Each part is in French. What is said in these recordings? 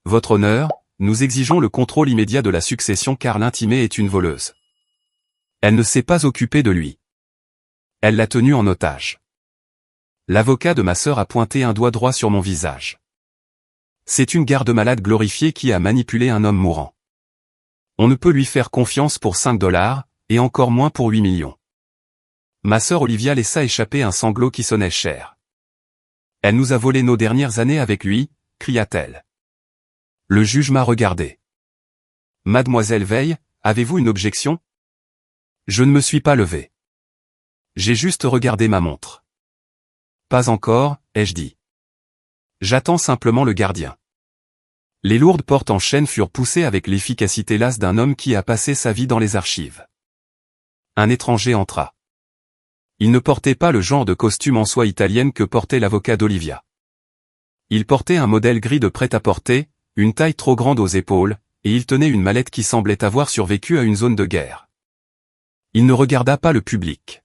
Votre honneur, nous exigeons le contrôle immédiat de la succession car l'intimée est une voleuse. Elle ne s'est pas occupée de lui. Elle l'a tenu en otage. L'avocat de ma sœur a pointé un doigt droit sur mon visage. C'est une garde-malade glorifiée qui a manipulé un homme mourant. On ne peut lui faire confiance pour 5 $, et encore moins pour 8 millions. Ma sœur Olivia laissa échapper un sanglot qui sonnait cher. Elle nous a volé nos dernières années avec lui, cria-t-elle. Le juge m'a regardé. Mademoiselle Veil, avez-vous une objection? Je ne me suis pas levé. J'ai juste regardé ma montre. Pas encore, ai-je dit. J'attends simplement le gardien. Les lourdes portes en chêne furent poussées avec l'efficacité lasse d'un homme qui a passé sa vie dans les archives. Un étranger entra. Il ne portait pas le genre de costume en soie italienne que portait l'avocat d'Olivia. Il portait un modèle gris de prêt-à-porter, une taille trop grande aux épaules, et il tenait une mallette qui semblait avoir survécu à une zone de guerre. Il ne regarda pas le public.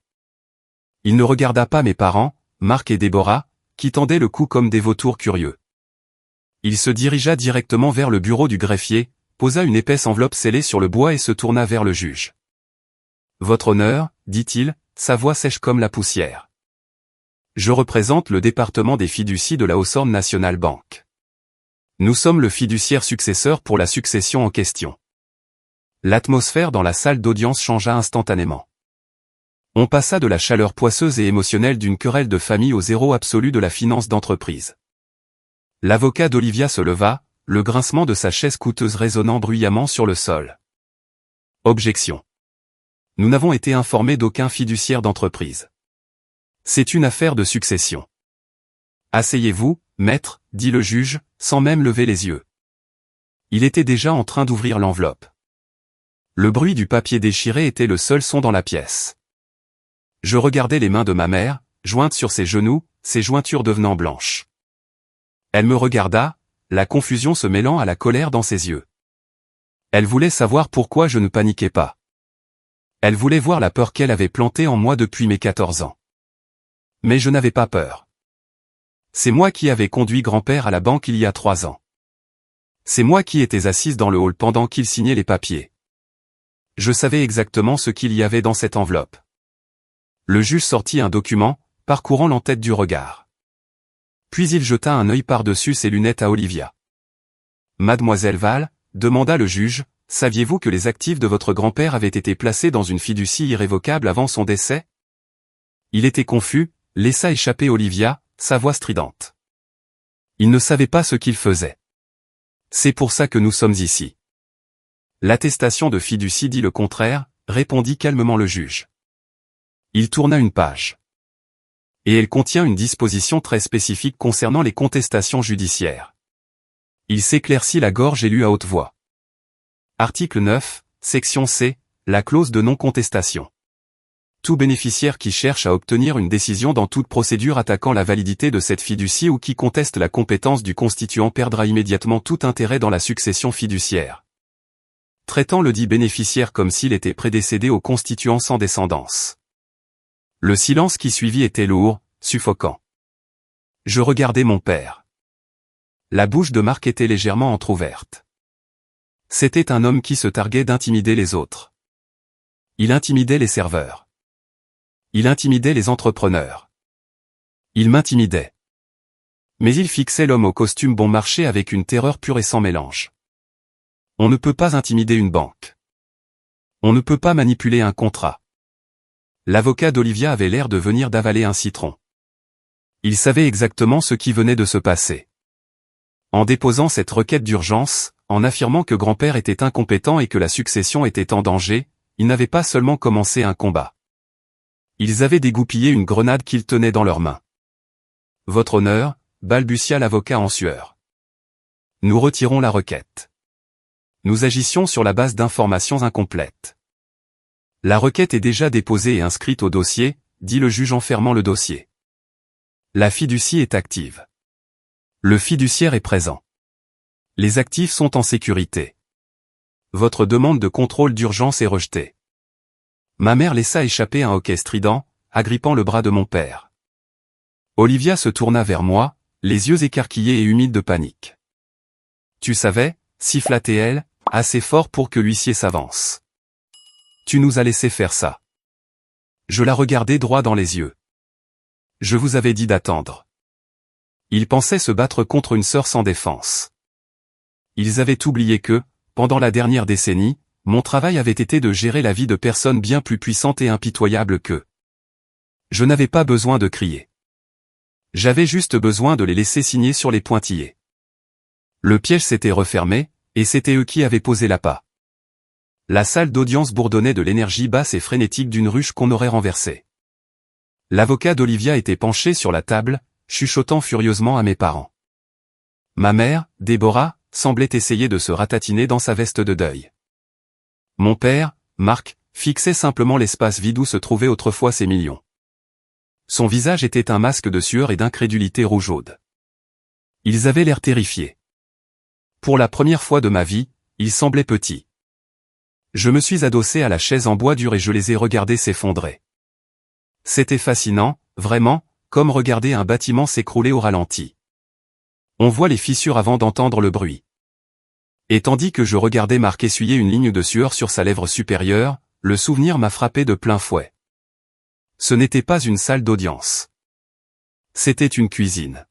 Il ne regarda pas mes parents, Marc et Déborah, qui tendaient le cou comme des vautours curieux. Il se dirigea directement vers le bureau du greffier, posa une épaisse enveloppe scellée sur le bois et se tourna vers le juge. « Votre honneur, dit-il, sa voix sèche comme la poussière. Je représente le département des fiducies de la Hawthorne National Bank. Nous sommes le fiduciaire successeur pour la succession en question. » L'atmosphère dans la salle d'audience changea instantanément. On passa de la chaleur poisseuse et émotionnelle d'une querelle de famille au zéro absolu de la finance d'entreprise. L'avocat d'Olivia se leva, le grincement de sa chaise coûteuse résonnant bruyamment sur le sol. Objection. Nous n'avons été informés d'aucun fiduciaire d'entreprise. C'est une affaire de succession. Asseyez-vous, maître, dit le juge, sans même lever les yeux. Il était déjà en train d'ouvrir l'enveloppe. Le bruit du papier déchiré était le seul son dans la pièce. Je regardais les mains de ma mère, jointes sur ses genoux, ses jointures devenant blanches. Elle me regarda, la confusion se mêlant à la colère dans ses yeux. Elle voulait savoir pourquoi je ne paniquais pas. Elle voulait voir la peur qu'elle avait plantée en moi depuis mes 14 ans. Mais je n'avais pas peur. C'est moi qui avais conduit grand-père à la banque il y a 3 ans. C'est moi qui étais assise dans le hall pendant qu'il signait les papiers. Je savais exactement ce qu'il y avait dans cette enveloppe. Le juge sortit un document, parcourant l'entête du regard. Puis il jeta un œil par-dessus ses lunettes à Olivia. « Mademoiselle Val, demanda le juge, saviez-vous que les actifs de votre grand-père avaient été placés dans une fiducie irrévocable avant son décès ?» Il était confus, laissa échapper Olivia, sa voix stridente. Il ne savait pas ce qu'il faisait. C'est pour ça que nous sommes ici. L'attestation de fiducie dit le contraire, répondit calmement le juge. Il tourna une page. Et elle contient une disposition très spécifique concernant les contestations judiciaires. Il s'éclaircit la gorge et lut à haute voix. Article 9, section C, la clause de non-contestation. Tout bénéficiaire qui cherche à obtenir une décision dans toute procédure attaquant la validité de cette fiducie ou qui conteste la compétence du constituant perdra immédiatement tout intérêt dans la succession fiduciaire. Traitant le dit bénéficiaire comme s'il était prédécédé au constituant sans descendance. Le silence qui suivit était lourd, suffocant. Je regardais mon père. La bouche de Marc était légèrement entr'ouverte. C'était un homme qui se targuait d'intimider les autres. Il intimidait les serveurs. Il intimidait les entrepreneurs. Il m'intimidait. Mais il fixait l'homme au costume bon marché avec une terreur pure et sans mélange. On ne peut pas intimider une banque. On ne peut pas manipuler un contrat. L'avocat d'Olivia avait l'air de venir d'avaler un citron. Il savait exactement ce qui venait de se passer. En déposant cette requête d'urgence, en affirmant que grand-père était incompétent et que la succession était en danger, ils n'avaient pas seulement commencé un combat. Ils avaient dégoupillé une grenade qu'ils tenaient dans leurs mains. « Votre honneur » balbutia l'avocat en sueur. « Nous retirons la requête. Nous agissions sur la base d'informations incomplètes. » La requête est déjà déposée et inscrite au dossier, dit le juge en fermant le dossier. La fiducie est active. Le fiduciaire est présent. Les actifs sont en sécurité. Votre demande de contrôle d'urgence est rejetée. Ma mère laissa échapper un hoquet strident, agrippant le bras de mon père. Olivia se tourna vers moi, les yeux écarquillés et humides de panique. Tu savais, siffla TL, assez fort pour que l'huissier s'avance. Tu nous as laissé faire ça. Je la regardai droit dans les yeux. Je vous avais dit d'attendre. Ils pensaient se battre contre une sœur sans défense. Ils avaient oublié que, pendant la dernière décennie, mon travail avait été de gérer la vie de personnes bien plus puissantes et impitoyables qu'eux. Je n'avais pas besoin de crier. J'avais juste besoin de les laisser signer sur les pointillés. Le piège s'était refermé, et c'était eux qui avaient posé l'appât. La salle d'audience bourdonnait de l'énergie basse et frénétique d'une ruche qu'on aurait renversée. L'avocat d'Olivia était penché sur la table, chuchotant furieusement à mes parents. Ma mère, Déborah, semblait essayer de se ratatiner dans sa veste de deuil. Mon père, Marc, fixait simplement l'espace vide où se trouvaient autrefois ses millions. Son visage était un masque de sueur et d'incrédulité rougeaude. Ils avaient l'air terrifiés. Pour la première fois de ma vie, ils semblaient petits. Je me suis adossé à la chaise en bois dur et je les ai regardés s'effondrer. C'était fascinant, vraiment, comme regarder un bâtiment s'écrouler au ralenti. On voit les fissures avant d'entendre le bruit. Et tandis que je regardais Marc essuyer une ligne de sueur sur sa lèvre supérieure, le souvenir m'a frappé de plein fouet. Ce n'était pas une salle d'audience. C'était une cuisine.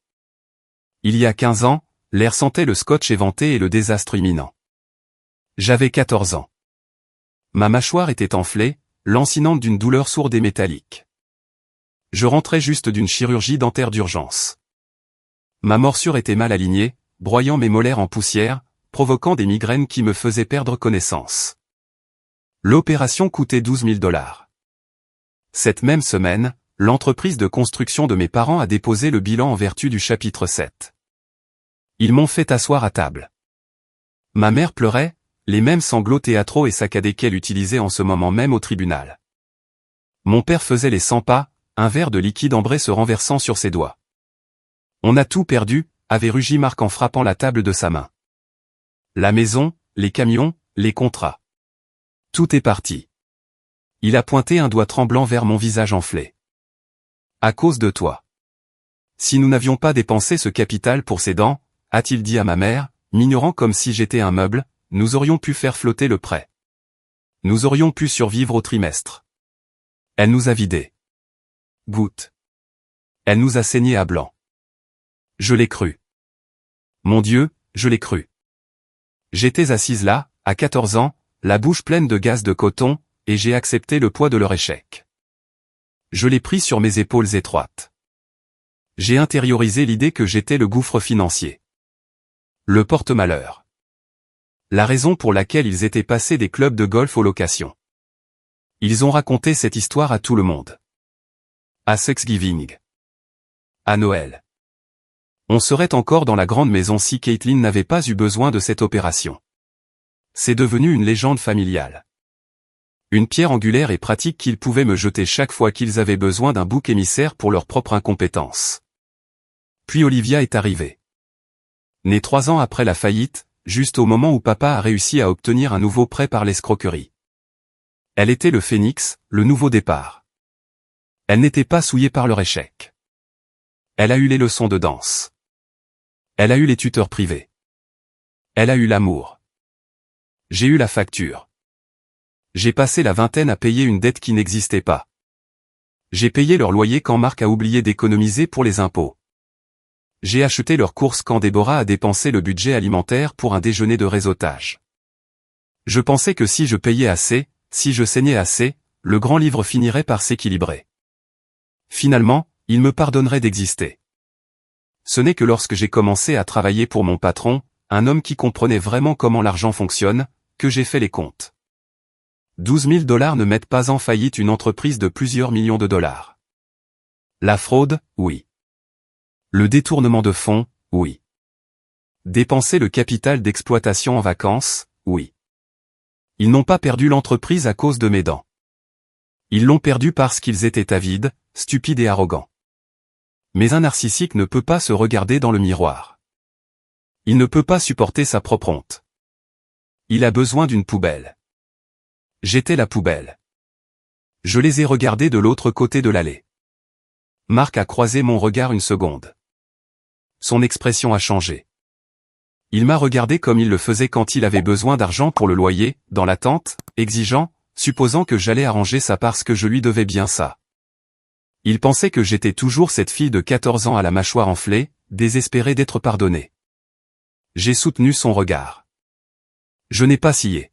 Il y a 15 ans, l'air sentait le scotch éventé et le désastre imminent. J'avais 14 ans. Ma mâchoire était enflée, lancinante d'une douleur sourde et métallique. Je rentrais juste d'une chirurgie dentaire d'urgence. Ma morsure était mal alignée, broyant mes molaires en poussière, provoquant des migraines qui me faisaient perdre connaissance. L'opération coûtait 12 000 $. Cette même semaine, l'entreprise de construction de mes parents a déposé le bilan en vertu du chapitre 7. Ils m'ont fait asseoir à table. Ma mère pleurait, les mêmes sanglots théâtraux et saccadés qu'elle utilisait en ce moment même au tribunal. Mon père faisait les 100 pas, un verre de liquide ambré se renversant sur ses doigts. On a tout perdu, avait rugi Marc en frappant la table de sa main. La maison, les camions, les contrats. Tout est parti. Il a pointé un doigt tremblant vers mon visage enflé. À cause de toi. Si nous n'avions pas dépensé ce capital pour ses dents, a-t-il dit à ma mère, m'ignorant comme si j'étais un meuble, nous aurions pu faire flotter le prêt. Nous aurions pu survivre au trimestre. Elle nous a vidés. Goutte. Elle nous a saigné à blanc. Je l'ai cru. Mon Dieu, je l'ai cru. J'étais assise là, à 14 ans, la bouche pleine de gaz de coton, et j'ai accepté le poids de leur échec. Je l'ai pris sur mes épaules étroites. J'ai intériorisé l'idée que j'étais le gouffre financier. Le porte-malheur. La raison pour laquelle ils étaient passés des clubs de golf aux locations. Ils ont raconté cette histoire à tout le monde. À Thanksgiving. À Noël. On serait encore dans la grande maison si Caitlin n'avait pas eu besoin de cette opération. C'est devenu une légende familiale. Une pierre angulaire et pratique qu'ils pouvaient me jeter chaque fois qu'ils avaient besoin d'un bouc émissaire pour leur propre incompétence. Puis Olivia est arrivée. Née 3 ans après la faillite, juste au moment où papa a réussi à obtenir un nouveau prêt par l'escroquerie. Elle était le phénix, le nouveau départ. Elle n'était pas souillée par leur échec. Elle a eu les leçons de danse. Elle a eu les tuteurs privés. Elle a eu l'amour. J'ai eu la facture. J'ai passé la vingtaine à payer une dette qui n'existait pas. J'ai payé leur loyer quand Marc a oublié d'économiser pour les impôts. J'ai acheté leurs courses quand Déborah a dépensé le budget alimentaire pour un déjeuner de réseautage. Je pensais que si je payais assez, si je saignais assez, le grand livre finirait par s'équilibrer. Finalement, il me pardonnerait d'exister. Ce n'est que lorsque j'ai commencé à travailler pour mon patron, un homme qui comprenait vraiment comment l'argent fonctionne, que j'ai fait les comptes. 12 000 $ ne mettent pas en faillite une entreprise de plusieurs millions de dollars. La fraude, oui. Le détournement de fonds, oui. Dépenser le capital d'exploitation en vacances, oui. Ils n'ont pas perdu l'entreprise à cause de mes dents. Ils l'ont perdue parce qu'ils étaient avides, stupides et arrogants. Mais un narcissique ne peut pas se regarder dans le miroir. Il ne peut pas supporter sa propre honte. Il a besoin d'une poubelle. J'étais la poubelle. Je les ai regardés de l'autre côté de l'allée. Marc a croisé mon regard une seconde. Son expression a changé. Il m'a regardé comme il le faisait quand il avait besoin d'argent pour le loyer, dans l'attente, exigeant, supposant que j'allais arranger ça parce que je lui devais bien ça. Il pensait que j'étais toujours cette fille de 14 ans à la mâchoire enflée, désespérée d'être pardonnée. J'ai soutenu son regard. Je n'ai pas scié.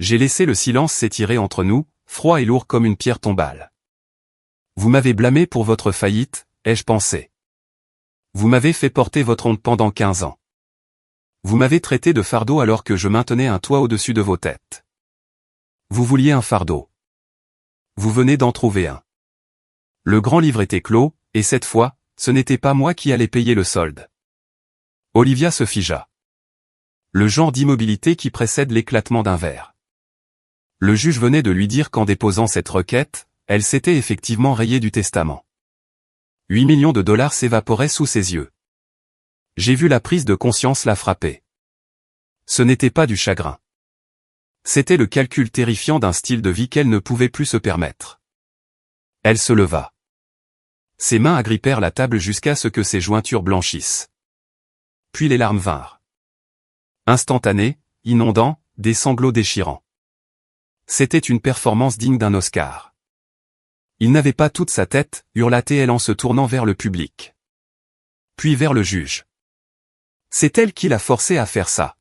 J'ai laissé le silence s'étirer entre nous, froid et lourd comme une pierre tombale. Vous m'avez blâmé pour votre faillite, ai-je pensé. Vous m'avez fait porter votre honte pendant 15 ans. Vous m'avez traité de fardeau alors que je maintenais un toit au-dessus de vos têtes. Vous vouliez un fardeau. Vous venez d'en trouver un. Le grand livre était clos, et cette fois, ce n'était pas moi qui allais payer le solde. Olivia se figea. Le genre d'immobilité qui précède l'éclatement d'un verre. Le juge venait de lui dire qu'en déposant cette requête, elle s'était effectivement rayée du testament. 8 millions de dollars s'évaporaient sous ses yeux. J'ai vu la prise de conscience la frapper. Ce n'était pas du chagrin. C'était le calcul terrifiant d'un style de vie qu'elle ne pouvait plus se permettre. Elle se leva. Ses mains agrippèrent la table jusqu'à ce que ses jointures blanchissent. Puis les larmes vinrent. Instantanées, inondant, des sanglots déchirants. C'était une performance digne d'un Oscar. Il n'avait pas toute sa tête, hurla-t-elle en se tournant vers le public. Puis vers le juge. C'est elle qui l'a forcé à faire ça.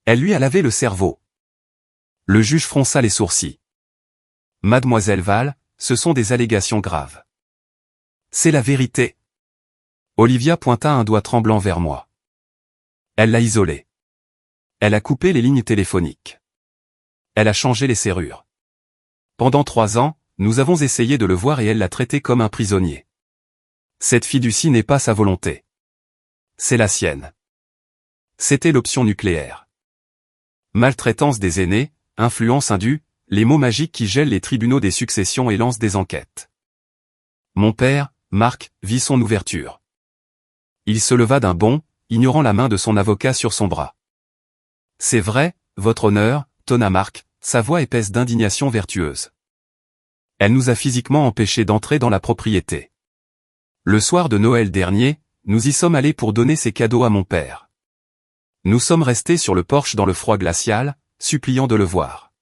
Elle lui a lavé le cerveau. Le juge fronça les sourcils. Mademoiselle Val, ce sont des allégations graves. C'est la vérité. Olivia pointa un doigt tremblant vers moi. Elle l'a isolé. Elle a coupé les lignes téléphoniques. Elle a changé les serrures. Pendant 3 ans, nous avons essayé de le voir et elle l'a traité comme un prisonnier. Cette fiducie n'est pas sa volonté. C'est la sienne. C'était l'option nucléaire. Maltraitance des aînés, influence indue, les mots magiques qui gèlent les tribunaux des successions et lancent des enquêtes. Mon père, Marc, vit son ouverture. Il se leva d'un bond, ignorant la main de son avocat sur son bras. C'est vrai, votre honneur, tonna Marc, sa voix épaisse d'indignation vertueuse. Elle nous a physiquement empêchés d'entrer dans la propriété. Le soir de Noël dernier, nous y sommes allés pour donner ces cadeaux à mon père. Nous sommes restés sur le porche dans le froid glacial, suppliant de le voir.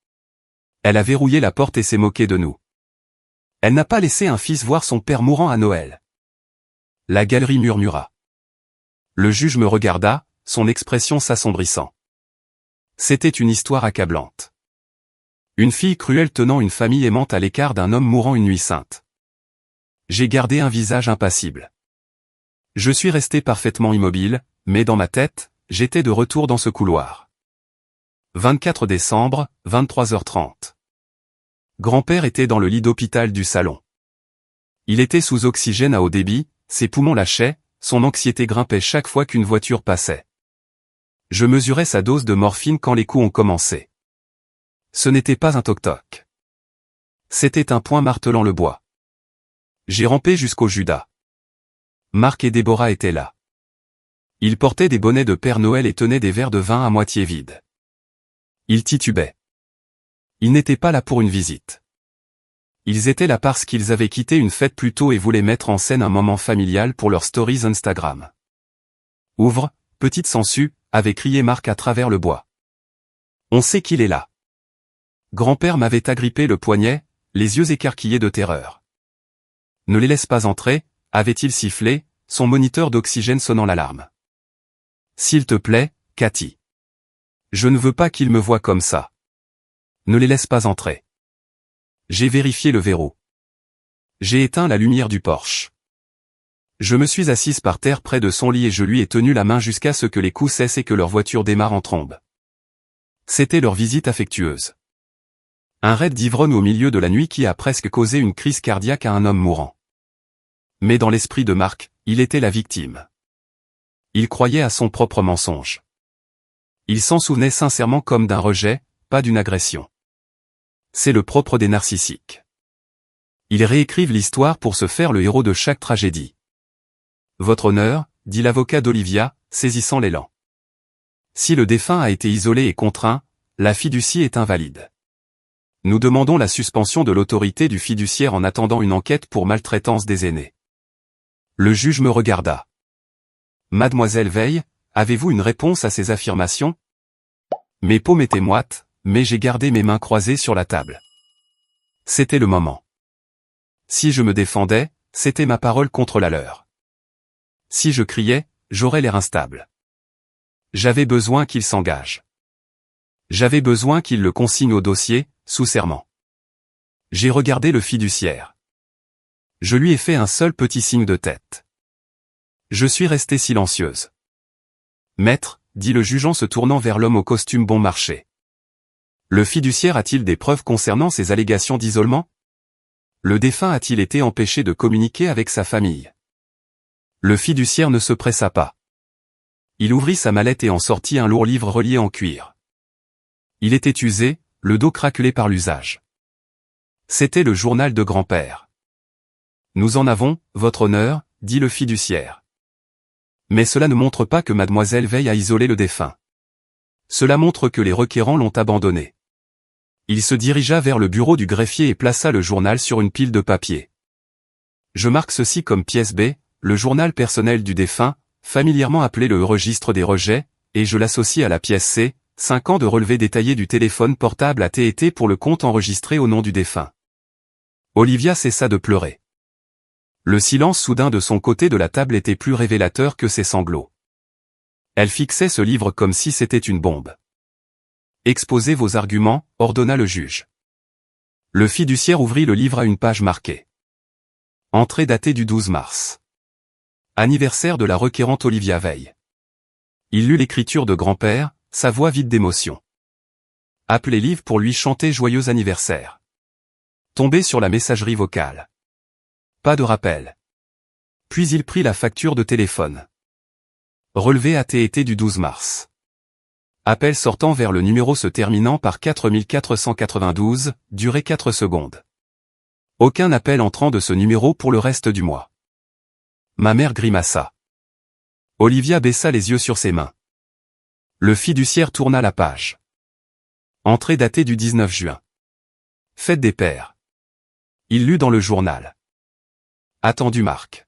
Elle a verrouillé la porte et s'est moquée de nous. Elle n'a pas laissé un fils voir son père mourant à Noël. La galerie murmura. Le juge me regarda, son expression s'assombrissant. C'était une histoire accablante. Une fille cruelle tenant une famille aimante à l'écart d'un homme mourant une nuit sainte. J'ai gardé un visage impassible. Je suis resté parfaitement immobile, mais dans ma tête, j'étais de retour dans ce couloir. 24 décembre, 23h30. Grand-père était dans le lit d'hôpital du salon. Il était sous oxygène à haut débit, ses poumons lâchaient, son anxiété grimpait chaque fois qu'une voiture passait. Je mesurais sa dose de morphine quand les coups ont commencé. Ce n'était pas un toc-toc. C'était un poing martelant le bois. J'ai rampé jusqu'au Judas. Marc et Déborah étaient là. Ils portaient des bonnets de Père Noël et tenaient des verres de vin à moitié vides. Ils titubaient. Ils n'étaient pas là pour une visite. Ils étaient là parce qu'ils avaient quitté une fête plus tôt et voulaient mettre en scène un moment familial pour leurs stories Instagram. Ouvre, petite sangsue, avait crié Marc à travers le bois. On sait qu'il est là. Grand-père m'avait agrippé le poignet, les yeux écarquillés de terreur. Ne les laisse pas entrer, avait-il sifflé, son moniteur d'oxygène sonnant l'alarme. S'il te plaît, Cathy. Je ne veux pas qu'ils me voient comme ça. Ne les laisse pas entrer. J'ai vérifié le verrou. J'ai éteint la lumière du porche. Je me suis assise par terre près de son lit et je lui ai tenu la main jusqu'à ce que les coups cessent et que leur voiture démarre en trombe. C'était leur visite affectueuse. Un raid d'ivrogne au milieu de la nuit qui a presque causé une crise cardiaque à un homme mourant. Mais dans l'esprit de Marc, il était la victime. Il croyait à son propre mensonge. Il s'en souvenait sincèrement comme d'un rejet, pas d'une agression. C'est le propre des narcissiques. Ils réécrivent l'histoire pour se faire le héros de chaque tragédie. Votre honneur, dit l'avocat d'Olivia, saisissant l'élan. Si le défunt a été isolé et contraint, la fiducie est invalide. Nous demandons la suspension de l'autorité du fiduciaire en attendant une enquête pour maltraitance des aînés. Le juge me regarda. Mademoiselle Veil, avez-vous une réponse à ces affirmations? Mes paumes étaient moites, mais j'ai gardé mes mains croisées sur la table. C'était le moment. Si je me défendais, c'était ma parole contre la leur. Si je criais, j'aurais l'air instable. J'avais besoin qu'il s'engage. J'avais besoin qu'il le consigne au dossier, sous serment. J'ai regardé le fiduciaire. Je lui ai fait un seul petit signe de tête. Je suis restée silencieuse. Maître, dit le juge en se tournant vers l'homme au costume bon marché. Le fiduciaire a-t-il des preuves concernant ces allégations d'isolement? Le défunt a-t-il été empêché de communiquer avec sa famille? Le fiduciaire ne se pressa pas. Il ouvrit sa mallette et en sortit un lourd livre relié en cuir. Il était usé, le dos craquelé par l'usage. C'était le journal de grand-père. Nous en avons, votre honneur, dit le fiduciaire. Mais cela ne montre pas que mademoiselle veille à isoler le défunt. Cela montre que les requérants l'ont abandonné. Il se dirigea vers le bureau du greffier et plaça le journal sur une pile de papier. Je marque ceci comme pièce B, le journal personnel du défunt, familièrement appelé le registre des rejets, et je l'associe à la pièce C, 5 ans de relevé détaillé du téléphone portable à T&T pour le compte enregistré au nom du défunt. Olivia cessa de pleurer. Le silence soudain de son côté de la table était plus révélateur que ses sanglots. Elle fixait ce livre comme si c'était une bombe. Exposez vos arguments, ordonna le juge. Le fiduciaire ouvrit le livre à une page marquée. Entrée datée du 12 mars. Anniversaire de la requérante Olivia Veil. Il lut l'écriture de grand-père, sa voix vide d'émotion. Appelez Liv pour lui chanter joyeux anniversaire. Tombé sur la messagerie vocale. Pas de rappel. Puis il prit la facture de téléphone. Relevé à T&T du 12 mars. Appel sortant vers le numéro se terminant par 4492, durée 4 secondes. Aucun appel entrant de ce numéro pour le reste du mois. Ma mère grimaça. Olivia baissa les yeux sur ses mains. Le fiduciaire tourna la page. Entrée datée du 19 juin. Fête des pères. Il lut dans le journal. Attendu Marc.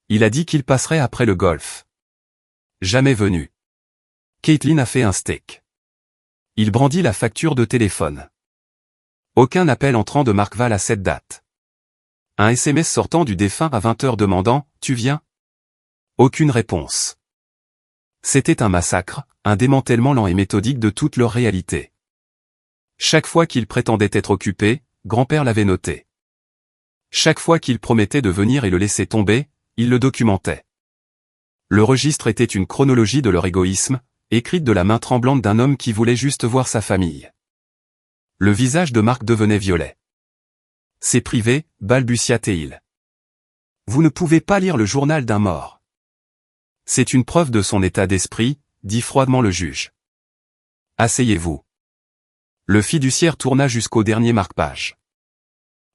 Il a dit qu'il passerait après le golf. Jamais venu. Caitlin a fait un steak. Il brandit la facture de téléphone. Aucun appel entrant de Marc Val à cette date. Un SMS sortant du défunt à 20h demandant « Tu viens ?» Aucune réponse. C'était un massacre, un démantèlement lent et méthodique de toute leur réalité. Chaque fois qu'il prétendait être occupé, grand-père l'avait noté. Chaque fois qu'il promettait de venir et le laisser tomber, il le documentait. Le registre était une chronologie de leur égoïsme, écrite de la main tremblante d'un homme qui voulait juste voir sa famille. Le visage de Marc devenait violet. C'est privé, balbutia-t-il. Vous ne pouvez pas lire le journal d'un mort. C'est une preuve de son état d'esprit, dit froidement le juge. Asseyez-vous. Le fiduciaire tourna jusqu'au dernier marque-page.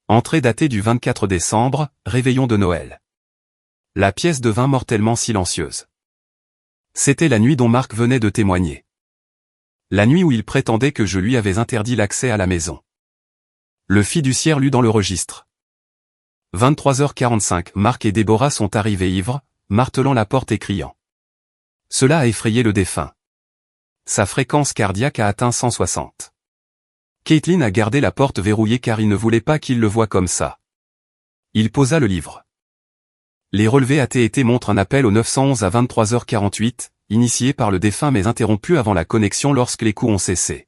Entrée datée du 24 décembre, réveillon de Noël. La pièce devint mortellement silencieuse. C'était la nuit dont Marc venait de témoigner. La nuit où il prétendait que je lui avais interdit l'accès à la maison. Le fiduciaire lut dans le registre. 23h45, Marc et Déborah sont arrivés ivres, martelant la porte et criant. Cela a effrayé le défunt. Sa fréquence cardiaque a atteint 160. Caitlin a gardé la porte verrouillée car il ne voulait pas qu'il le voie comme ça. Il posa le livre. Les relevés T&T montrent un appel au 911 à 23h48, initié par le défunt mais interrompu avant la connexion lorsque les coups ont cessé.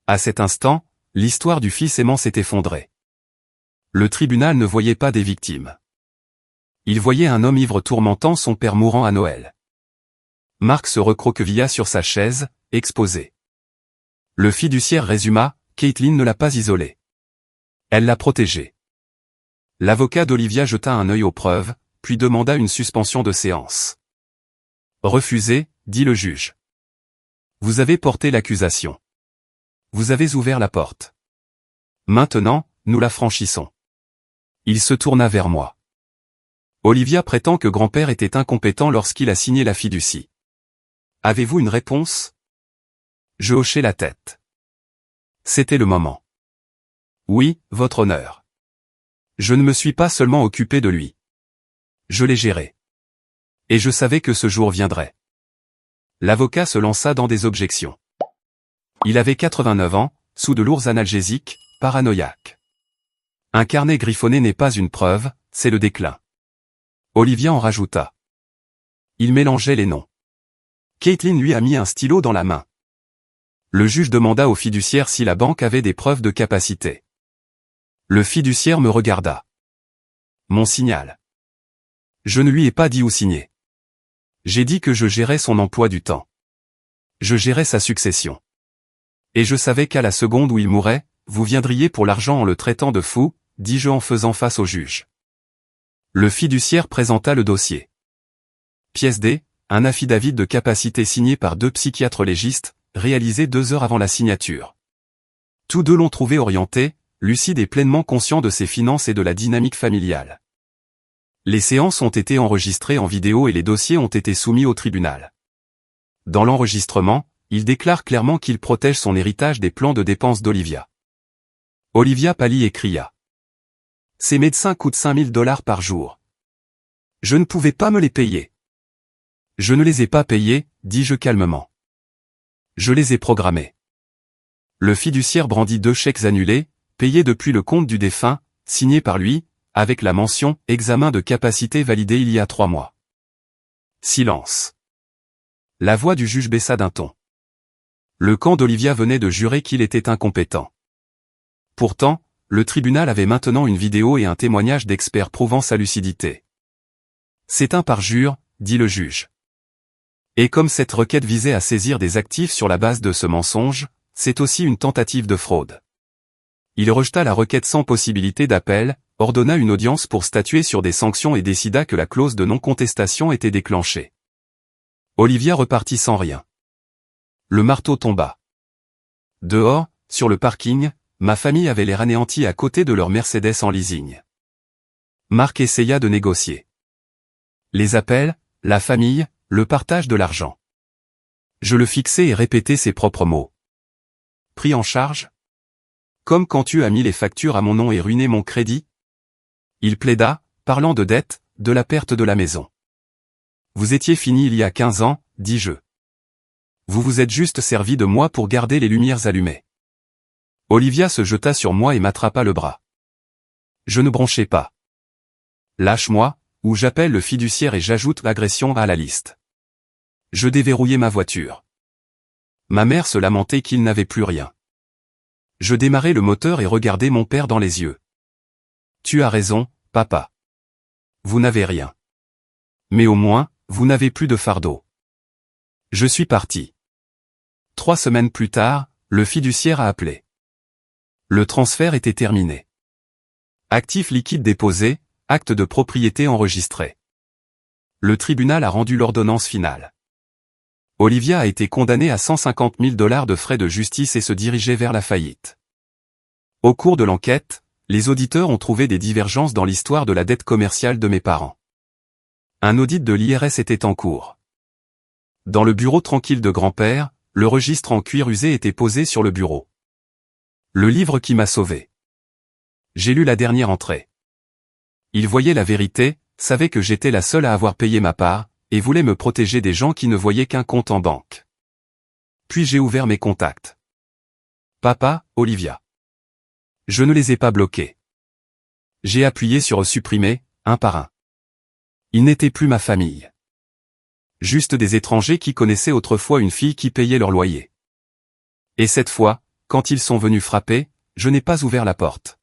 À cet instant, l'histoire du fils aimant s'est effondrée. Le tribunal ne voyait pas des victimes. Il voyait un homme ivre tourmentant son père mourant à Noël. Marc se recroquevilla sur sa chaise, exposé. Le fiduciaire résuma, Caitlin ne l'a pas isolé. Elle l'a protégé. L'avocat d'Olivia jeta un œil aux preuves, puis demanda une suspension de séance. Refusé, dit le juge. Vous avez porté l'accusation. Vous avez ouvert la porte. Maintenant, nous la franchissons. Il se tourna vers moi. Olivia prétend que grand-père était incompétent lorsqu'il a signé la fiducie. Avez-vous une réponse? Je hochai la tête. C'était le moment. Oui, votre honneur. Je ne me suis pas seulement occupé de lui. Je l'ai géré. Et je savais que ce jour viendrait. L'avocat se lança dans des objections. Il avait 89 ans, sous de lourds analgésiques, paranoïaque. Un carnet griffonné n'est pas une preuve, c'est le déclin. Olivia en rajouta. Il mélangeait les noms. Caitlin lui a mis un stylo dans la main. Le juge demanda au fiduciaire si la banque avait des preuves de capacité. Le fiduciaire me regarda. Mon signal. Je ne lui ai pas dit où signer. J'ai dit que je gérais son emploi du temps. Je gérais sa succession. Et je savais qu'à la seconde où il mourrait, vous viendriez pour l'argent en le traitant de fou, dis-je en faisant face au juge. Le fiduciaire présenta le dossier. Pièce D, un affidavit de capacité signé par 2 psychiatres légistes, réalisé 2 heures avant la signature. Tous 2 l'ont trouvé orienté, lucide et pleinement conscient de ses finances et de la dynamique familiale. Les séances ont été enregistrées en vidéo et les dossiers ont été soumis au tribunal. Dans l'enregistrement, il déclare clairement qu'il protège son héritage des plans de dépenses d'Olivia. Olivia pâlit et cria. Ces médecins coûtent $5 000 par jour. Je ne pouvais pas me les payer. Je ne les ai pas payés, dis-je calmement. Je les ai programmés. Le fiduciaire brandit 2 chèques annulés, payés depuis le compte du défunt, signés par lui, avec la mention « Examen de capacité validé il y a 3 mois ». Silence. La voix du juge baissa d'un ton. Le camp d'Olivia venait de jurer qu'il était incompétent. Pourtant, le tribunal avait maintenant une vidéo et un témoignage d'experts prouvant sa lucidité. C'est un parjure, dit le juge. Et comme cette requête visait à saisir des actifs sur la base de ce mensonge, c'est aussi une tentative de fraude. Il rejeta la requête sans possibilité d'appel, ordonna une audience pour statuer sur des sanctions et décida que la clause de non-contestation était déclenchée. Olivia repartit sans rien. Le marteau tomba. Dehors, sur le parking, ma famille avait l'air anéanti à côté de leur Mercedes en leasing. Marc essaya de négocier. Les appels, la famille, le partage de l'argent. Je le fixais et répétais ses propres mots. Pris en charge? Comme quand tu as mis les factures à mon nom et ruiné mon crédit? Il plaida, parlant de dette, de la perte de la maison. Vous étiez fini il y a 15 ans, dis-je. Vous vous êtes juste servi de moi pour garder les lumières allumées. Olivia se jeta sur moi et m'attrapa le bras. Je ne bronchais pas. Lâche-moi, ou j'appelle le fiduciaire et j'ajoute l'agression à la liste. Je déverrouillai ma voiture. Ma mère se lamentait qu'il n'avait plus rien. Je démarrai le moteur et regardai mon père dans les yeux. Tu as raison, papa. Vous n'avez rien. Mais au moins, vous n'avez plus de fardeau. Je suis parti. 3 semaines plus tard, le fiduciaire a appelé. Le transfert était terminé. Actif liquide déposé, acte de propriété enregistré. Le tribunal a rendu l'ordonnance finale. Olivia a été condamnée à $150 000 de frais de justice et se dirigeait vers la faillite. Au cours de l'enquête, les auditeurs ont trouvé des divergences dans l'histoire de la dette commerciale de mes parents. Un audit de l'IRS était en cours. Dans le bureau tranquille de grand-père, le registre en cuir usé était posé sur le bureau. Le livre qui m'a sauvé. J'ai lu la dernière entrée. Il voyait la vérité, savait que j'étais la seule à avoir payé ma part, et voulait me protéger des gens qui ne voyaient qu'un compte en banque. Puis j'ai ouvert mes contacts. Papa, Olivia. Je ne les ai pas bloqués. J'ai appuyé sur supprimer, un par un. Ils n'étaient plus ma famille. Juste des étrangers qui connaissaient autrefois une fille qui payait leur loyer. Et cette fois, quand ils sont venus frapper, je n'ai pas ouvert la porte.